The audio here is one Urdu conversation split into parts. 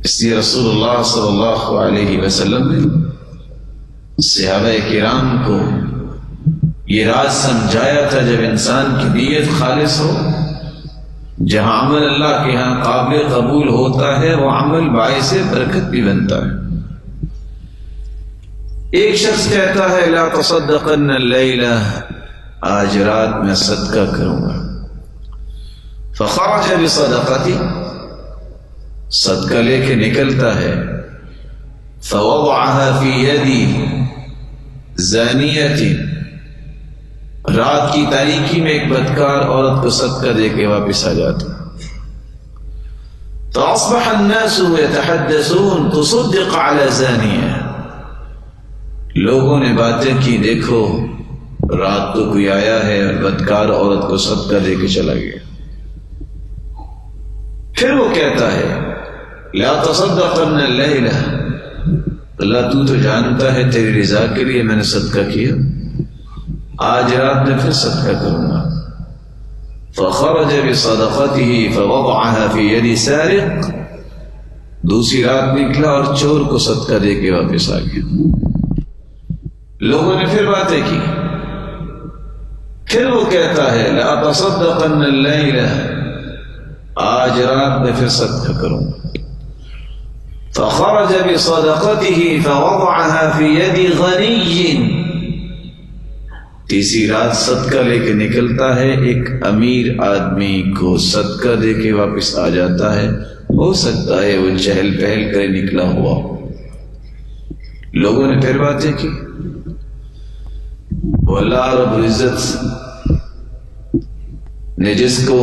اس لیے رسول اللہ صلی اللہ علیہ وسلم نے صحابہ کرام کو یہ راز سمجھایا تھا، جب انسان کی نیت خالص ہو، جہاں عمل اللہ کے ہاں قابل قبول ہوتا ہے وہ عمل باعث برکت بھی بنتا ہے۔ ایک شخص کہتا ہے لا تصدقن اللیلہ، آج رات میں صدقہ کروں گا، فخرج بصدقتی، صدقہ لے کے نکلتا ہے، فوضعها فی یدی زانیۃ، رات کی تاریکی میں ایک بدکار عورت کو صدقہ دے کے واپس آ جاتا، فاصبح الناس يتحدثون تصدق على زانیہ، لوگوں نے باتیں کی، دیکھو رات کو کوئی آیا ہے اور بدکار عورت کو صدقہ دے کے چلا گیا۔ پھر وہ کہتا ہے لا تصدقن اللیلہ، اللہ تو جانتا ہے تیری رضا کے لیے میں نے صدقہ کیا، آج رات میں پھر صدقہ کروں گا۔ فخرج بصدقته فوضعها في يد سارق، دوسری رات نکلا اور چور کو صدقہ دے کے واپس آ گیا۔ لوگوں نے پھر باتیں کی، پھر وہ کہتا ہے لا تصدقن اللیلہ، آج رات میں پھر صدقہ کروں گا۔ فخرج بصدقته فوضعها في يد غنی، تیسری رات صدقہ لے کے نکلتا ہے، ایک امیر آدمی کو صدقہ دے کے واپس آ جاتا ہے، ہو سکتا ہے وہ چہل پہل کر نکلا ہوا۔ لوگوں نے پھر باتیں کی، وہ اللہ رب العزت نے جس کو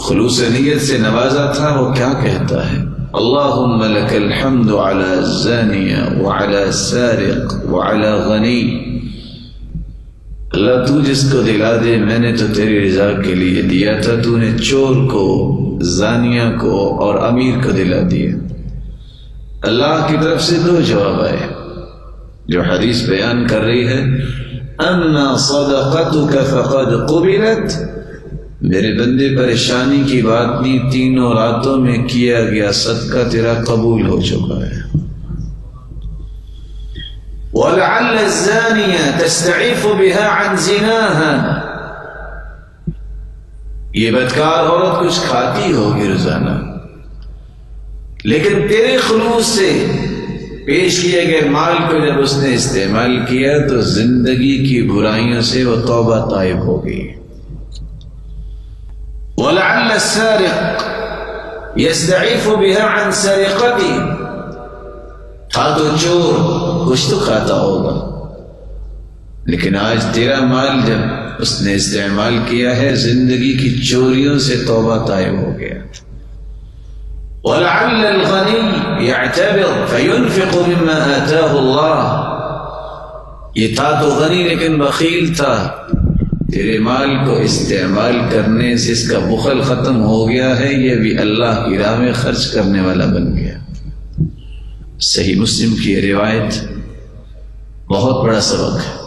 خلوص نیت سے نوازا تھا وہ کیا کہتا ہے، اللہم لک الحمد علی الزانیہ وعلی السارق وعلی غنی، اللہ تو جس کو دلا دے، میں نے تو تیری رضا کے لیے دیا تھا، تو نے چور کو، زانیہ کو اور امیر کو دلا دیا۔ اللہ کی طرف سے دو جواب آئے، جو حدیث بیان کر رہی ہے اما صدقتک فقد قبلت، میرے بندے پریشانی کی بات نہیں، تینوں راتوں میں کیا گیا صدقہ تیرا قبول ہو چکا ہے۔ وَلَعَلَّ الزَّانِيَةَ تَسْتَعِفُ بِهَا عَنْ زِنَاهَا، یہ بدکار عورت کچھ کھاتی ہوگی روزانہ، لیکن تیرے خلوص سے پیش کیے گئے مال کو جب اس نے استعمال کیا تو زندگی کی برائیوں سے وہ توبہ طائب ہو گئی۔ وَلَعَلَّ السَّارِقَ يَسْتَعِفُ بِهَا عَنْ سَرِقَتِهِ، تھا تو چور، کچھ تو کھاتا ہوگا، لیکن آج تیرا مال جب اس نے استعمال کیا ہے زندگی کی چوریوں سے توبہ طائب ہو گیا۔ وَلَعَلَّ الْغَنِيَّ يَعْتَبِرُ فَيُنْفِقُ مِمَّا آتَاهُ اللَّهُ، یہ تھا تو غنی لیکن بخیل تھا، تیرے مال کو استعمال کرنے سے اس کا بخل ختم ہو گیا ہے، یہ بھی اللہ کی راہ میں خرچ کرنے والا بن گیا۔ صحیح مسلم کی یہ روایت بہت بڑا سبق ہے۔